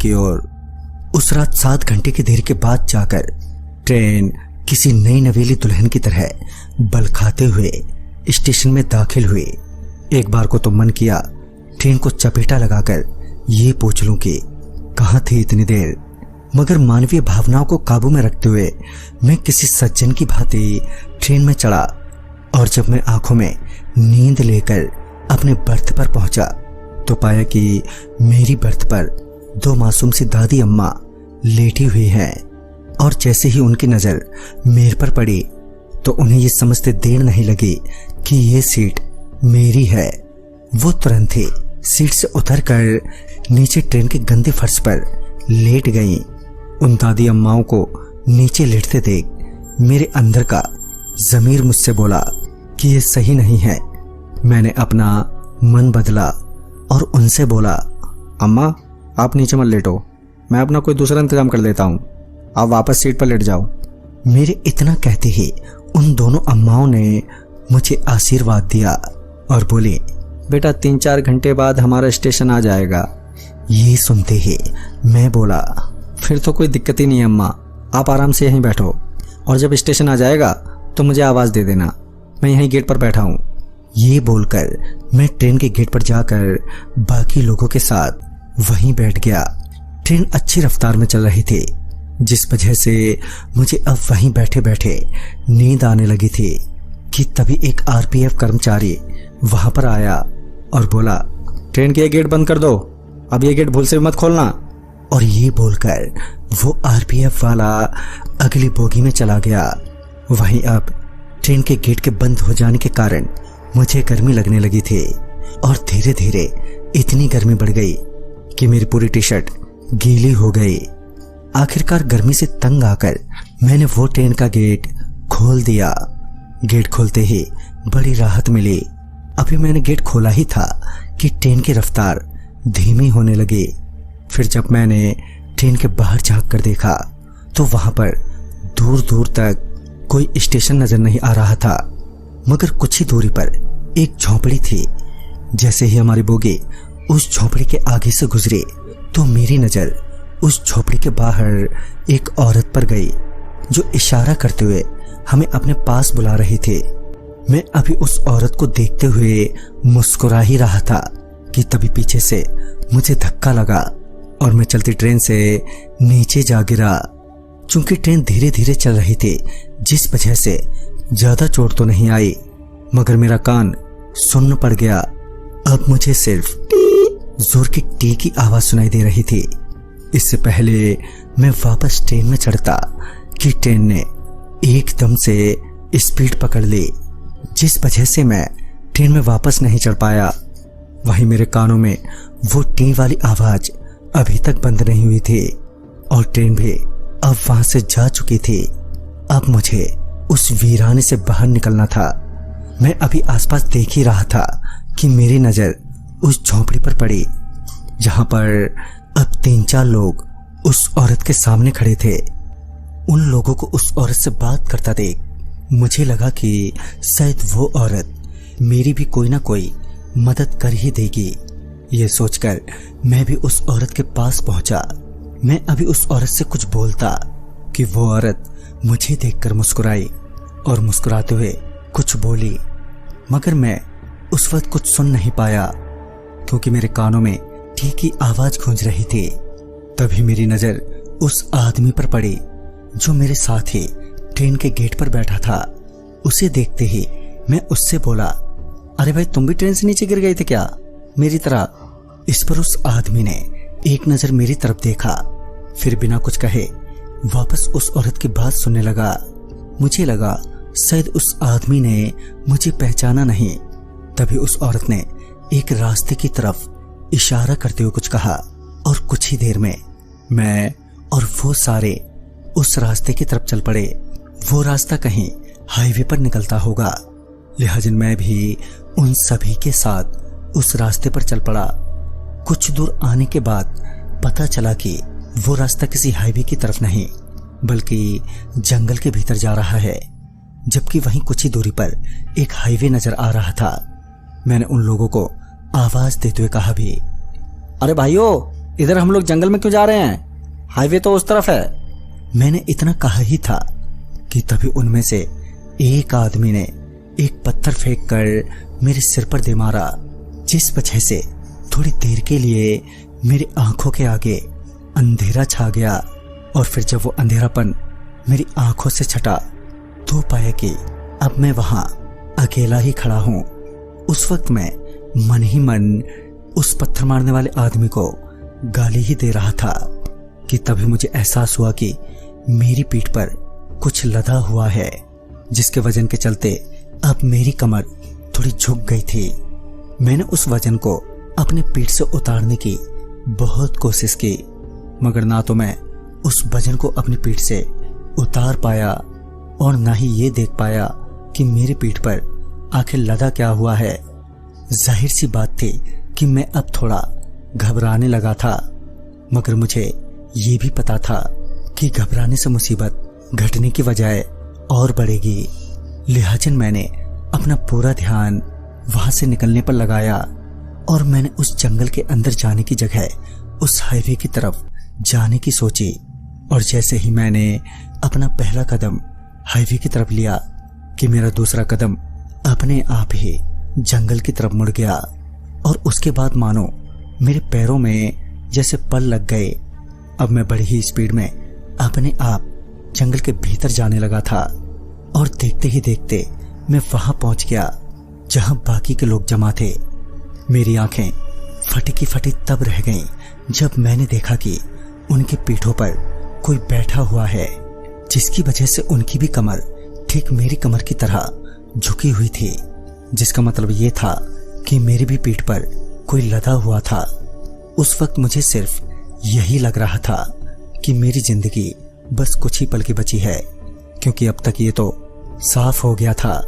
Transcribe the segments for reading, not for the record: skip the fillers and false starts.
की ओर। उस रात 7 घंटे की देर के बाद जाकर ट्रेन किसी नई नवेली दुल्हन की तरह बल खाते हुए स्टेशन में दाखिल हुई। एक बार को तो मन किया ट्रेन को चपेटा लगाकर ये पूछ लूं कि कहाँ थे इतनी देर, मगर मानवीय भावनाओं को काबू में रखते हुए मैं किसी सज्जन की भांति ट्रेन में चढ़ा और जब मैं आंखों में नींद लेकर अपने बर्थ पर पहुंचा तो पाया कि मेरी बर्थ पर 2 मासूम सी दादी अम्मा लेटी हुई हैं और जैसे ही उनकी नजर मेरे पर पड़ी तो उन्हें ये समझते देर नहीं लगी कि ये सीट मेरी है। वो तुरंत ही सीट से उतरकर नीचे ट्रेन के गंदे फर्श पर लेट गईं। उन दादी अम्माओं को नीचे लेटते देख मेरे अंदर का ज़मीर मुझसे बोला कि ये सही नहीं है। मैंने अपना मन बदला और उनसे बोला, अम्मा आप नीचे मत लेटो, मैं अपना कोई दूसरा इंतजाम कर देता हूँ, आप वापस सीट पर लेट जाओ। मेरे इतना कहते ही उन दोनों अम्माओं ने मुझे आशीर्वाद दिया और बोले, बेटा 3-4 घंटे बाद हमारा स्टेशन आ जाएगा। ये सुनते ही मैं बोला, फिर तो कोई दिक्कत ही नहीं है अम्मा, आप आराम से यहीं बैठो और जब स्टेशन आ जाएगा तो मुझे आवाज़ दे देना, मैं यहीं गेट पर बैठा हूँ। ये बोलकर मैं ट्रेन के गेट पर जाकर बाकी लोगों के साथ वहीं बैठ गया। ट्रेन अच्छी रफ्तार में चल रही थी जिस वजह से मुझे अब वहीं बैठे बैठे नींद आने लगी थी कि तभी एक आरपीएफ कर्मचारी वहां पर आया और बोला, ट्रेन के ये गेट बंद कर दो, अब ये गेट भूल से मत खोलना। और ये बोलकर वो आरपीएफ वाला अगली बोगी में चला गया। वहीं अब ट्रेन के गेट के बंद हो जाने के कारण मुझे गर्मी लगने लगी थी और धीरे धीरे इतनी गर्मी बढ़ गई कि मेरी पूरी टी शर्ट गीली हो गई। आखिरकार गर्मी से तंग आकर मैंने वो ट्रेन का गेट खोल दिया। गेट खोलते ही बड़ी राहत मिली। अभी मैंने गेट खोला ही था कि ट्रेन की रफ्तार धीमी होने लगी। फिर जब मैंने ट्रेन के बाहर झांक कर देखा तो वहां पर दूर दूर तक कोई स्टेशन नजर नहीं आ रहा था, मगर कुछ ही दूरी पर एक झोंपड़ी थी। जैसे ही हमारी बोगी उस झोंपड़ी के आगे से गुजरी तो मेरी नजर उस झोंपड़ी के बाहर एक औरत पर गई जो इशारा करते हुए हमें अपने पास बुला रही थी। मैं अभी उस औरत को देखते हुए मुस्कुरा ही रहा था कि तभी पीछे से मुझे धक्का लगा और मैं चलती ट्रेन से नीचे जा गिरा। चूंकि ट्रेन धीरे धीरे चल रही थी जिस वजह से ज्यादा चोट तो नहीं आई, मगर मेरा कान सुन्न पड़ गया। अब मुझे सिर्फ जोर की टी की आवाज सुनाई दे रही थी। इससे पहले मैं वापस ट्रेन में चढ़ता कि ट्रेन ने एकदम से स्पीड पकड़ ली जिस वजह से मैं ट्रेन में वापस नहीं चढ़ पाया। वहीं मेरे कानों में वो टी वाली आवाज अभी तक बंद नहीं हुई थी और ट्रेन भी अब वहां से जा चुकी थी। अब मुझे उस वीराने से बाहर निकलना था। मैं अभी आसपास देख ही रहा था कि मेरी नजर उस झोंपड़ी पर पड़ी जहां पर अब 3-4 लोग उस औरत के सामने खड़े थे। उन लोगों को उस औरत से बात करता देख मुझे लगा कि शायद वो औरत मेरी भी कोई ना कोई मदद कर ही देगी। ये सोचकर मैं भी उस औरत के पास पहुंचा। मैं अभी उस औरत से कुछ बोलता कि वो औरत मुझे देखकर मुस्कुराई और मुस्कुराते हुए कुछ बोली, मगर मैं उस वक्त कुछ सुन नहीं पाया क्योंकि मेरे कानों में टी की आवाज गूंज रही थी। तभी मेरी नजर उस आदमी पर पड़ी जो मेरे साथ ही ट्रेन के गेट पर बैठा था। उसे देखते ही मैं उससे बोला, अरे भाई तुम भी ट्रेन से नीचे गिर गए थे क्या मेरी तरह? इस पर उस आदमी ने एक नजर मेरी तरफ देखा, फिर बिना कुछ कहे वापस उस औरत की बात सुनने लगा। मुझे लगा शायद उस आदमी ने मुझे पहचाना नहीं। तभी उस औरत ने एक रास्ते की तरफ इशारा करते हुए कुछ कहा और कुछ ही देर में मैं और वो सारे उस रास्ते की तरफ चल पड़े। वो रास्ता कहीं हाईवे पर निकलता होगा, लिहाजा मैं भी उन सभी के साथ उस रास्ते पर चल पड़ा। कुछ दूर आने के बाद पता चला कि वो रास्ता किसी हाईवे की तरफ नहीं बल्कि जंगल के भीतर जा रहा है, जबकि वहीं कुछ ही दूरी पर एक हाईवे नजर आ रहा था। मैंने उन लोगों को आवाज देते हुए कहा भी, अरे भाइयों इधर हम लोग जंगल में क्यों जा रहे हैं? हाईवे तो उस तरफ है। मैंने इतना कहा ही था कि तभी उनमें से एक आदमी ने एक पत्थर फेंक कर मेरे सिर पर दे मारा, जिस वजह से थोड़ी देर के लिए मेरी आंखों के आगे अंधेरा छा गया। और फिर जब वो अंधेरापन मेरी आंखों से छटा तो पाया कि अब मैं वहां अकेला ही खड़ा हूं। उस वक्त मैं मन ही मन उस पत्थर मारने वाले आदमी को गाली ही दे रहा था कि तभी मुझे एहसास हुआ कि मेरी पीठ पर कुछ लदा हुआ है, जिसके वजन के चलते अब मेरी कमर थोड़ी झुक गई थी। मैंने उस वजन को अपने पीठ से उतारने की बहुत कोशिश की, मगर ना तो मैं उस वजन को अपनी पीठ से उतार पाया और ना ही ये देख पाया कि मेरी पीठ पर आखिर लदा क्या हुआ है। जाहिर सी बात थी कि मैं अब थोड़ा घबराने लगा था, मगर मुझे ये भी पता था कि घबराने से मुसीबत घटने की बजाय और बढ़ेगी। लिहाजन मैंने अपना पूरा ध्यान वहां से निकलने पर लगाया और मैंने उस जंगल के अंदर जाने की जगह उस हाईवे की तरफ जाने की सोची। और जैसे ही मैंने अपना पहला कदम हाईवे की तरफ लिया कि मेरा दूसरा कदम अपने आप ही जंगल की तरफ मुड़ गया और उसके बाद मानो मेरे पैरों में जैसे पल लग गए। अब मैं बड़ी ही स्पीड में अपने आप जंगल के भीतर जाने लगा था और देखते ही देखते मैं वहां पहुंच गया जहां बाकी के लोग जमा थे। मेरी आंखें फटी की फटी तब रह गईं जब मैंने देखा कि उनके पीठों पर कोई बैठा हुआ है, जिसकी वजह से उनकी भी कमर ठीक मेरी कमर की तरह झुकी हुई थी, जिसका मतलब ये था कि मेरी भी पीठ पर कोई लदा हुआ था। उस वक्त मुझे सिर्फ यही लग रहा था कि मेरी जिंदगी बस कुछ ही पल की बची है, क्योंकि अब तक ये तो साफ हो गया था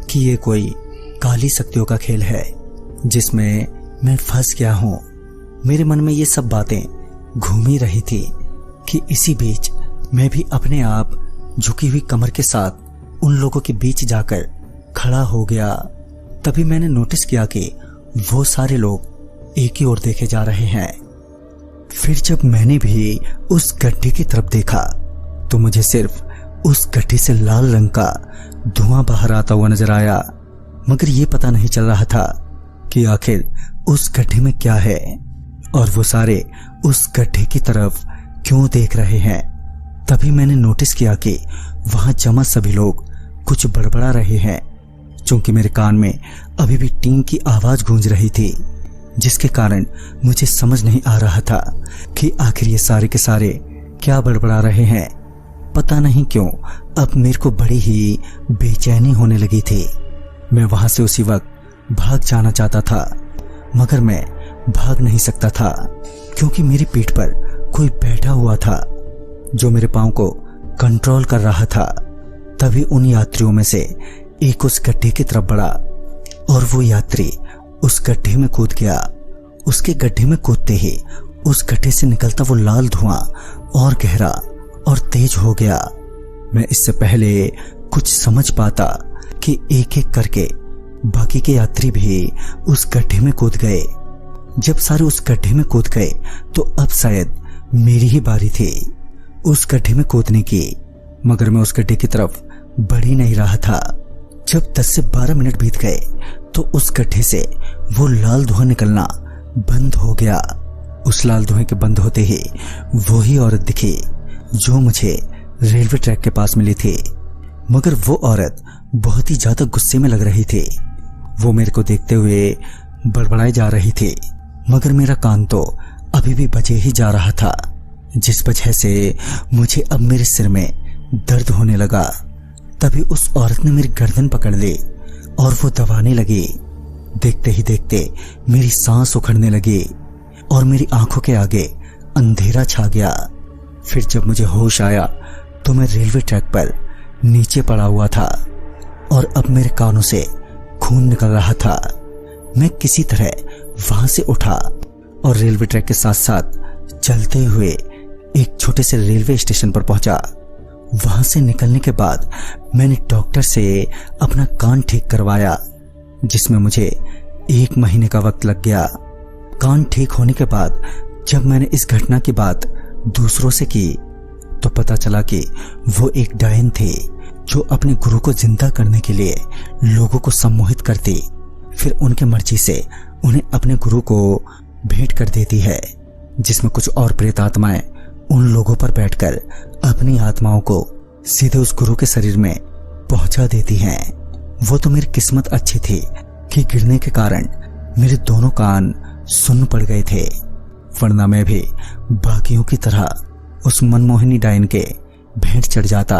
कि ये कोई काली शक्तियों का खेल है जिसमें मैं फंस गया हूं। मेरे मन में ये सब बातें घूम ही रही थी कि इसी बीच मैं भी अपने आप झुकी हुई कमर के साथ उन लोगों के बीच जाकर खड़ा हो गया। तभी मैंने नोटिस किया कि वो सारे लोग एक ही ओर देखे जा रहे हैं। फिर जब मैंने भी उस गड्ढे की तरफ देखा तो मुझे सिर्फ उस गड्ढे से लाल रंग का धुआं बाहर आता हुआ नजर आया, मगर ये पता नहीं चल रहा था कि आखिर उस गड्ढे में क्या है और वो सारे उस गड्ढे की तरफ क्यों देख रहे हैं। तभी मैंने नोटिस किया कि वहां जमा सभी लोग कुछ बड़बड़ा रहे हैं, क्योंकि मेरे कान में अभी भी टीम की आवाज गूंज रही थी, जिसके कारण मुझे समझ नहीं आ रहा था कि आखिर ये सारे के सारे क्या बड़बड़ा रहे हैं। पता नहीं क्यों अब मेरे को बड़ी ही बेचैनी होने लगी थी। मैं वहां से उसी वक्त भाग जाना चाहता था, मगर मैं भाग नहीं सकता था क्योंकि मेरी पीठ पर कोई बैठा हुआ था जो मेरे पांव को कंट्रोल कर रहा था। तभी उन यात्रियों में से एक उस गड्ढे की तरफ बढ़ा और वो यात्री उस गड्ढे में कूद गया। उसके गड्ढे में कूदते ही उस गड्ढे से निकलता वो लाल धुआं और गहरा और तेज हो गया। मैं इससे पहले कुछ समझ पाता कि एक एक करके बाकी के यात्री भी उस गड्ढे में कूद गए। जब सारे उस गड्ढे में कूद गए तो अब शायद मेरी ही बारी थी उस गड्ढे में कूदने की, मगर मैं उस गड्ढे की तरफ बढ़ ही नहीं रहा था। जब 10 से 12 मिनट बीत गए तो उस गड्ढे से वो लाल धुआं निकलना बंद हो गया। उस लाल धुएं के बंद होते ही वो ही औरत दिखी जो मुझे रेलवे ट्रैक के पास मिली थी, मगर वो औरत बहुत ही ज्यादा गुस्से में लग रही थी। वो मेरे को देखते हुए बड़बड़ाई जा रही थी, मगर मेरा कान तो अभी भी बजे ही जा रहा था, जिस वजह से मुझे अब मेरे सिर में दर्द होने लगा। तभी उस औरत ने मेरी गर्दन पकड़ ली और वो दबाने लगी। देखते ही देखते मेरी सांस उखड़ने लगी और मेरी आंखों के आगे अंधेरा छा गया। फिर जब मुझे होश आया तो मैं रेलवे ट्रैक पर नीचे पड़ा हुआ था और अब मेरे कानों से खून निकल रहा था। मैं किसी तरह वहां से उठा और रेलवे ट्रैक के साथ साथ चलते हुए एक छोटे से रेलवे स्टेशन पर पहुंचा। वहां से निकलने के बाद मैंने डॉक्टर से अपना कान ठीक करवाया, जिसमें मुझे 1 महीने का वक्त लग गया। कान ठीक होने के बाद जब मैंने इस घटना की बात दूसरों से की तो पता चला कि वो एक डायन थे जो अपने गुरु को जिंदा करने के लिए लोगों को सम्मोहित करती, फिर उनके मर्जी से उन्हें अपने गुरु को भेंट कर देती है, जिसमें कुछ और प्रेत आत्माएं उन लोगों पर बैठकर अपनी आत्माओं को सीधे उस गुरु के शरीर में पहुंचा देती हैं। वो तो मेरी किस्मत अच्छी थी कि गिरने के कारण मेरे दोनों कान सुन्न पड़ गए थे, वरना मैं भी बाकियों की तरह उस मनमोहिनी डायन के भेंट चढ़ जाता।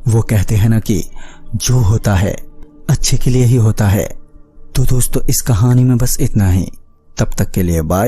वो कहते हैं ना कि जो होता है अच्छे के लिए ही होता है। तो दोस्तों, इस कहानी में बस इतना ही। तब तक के लिए बाय।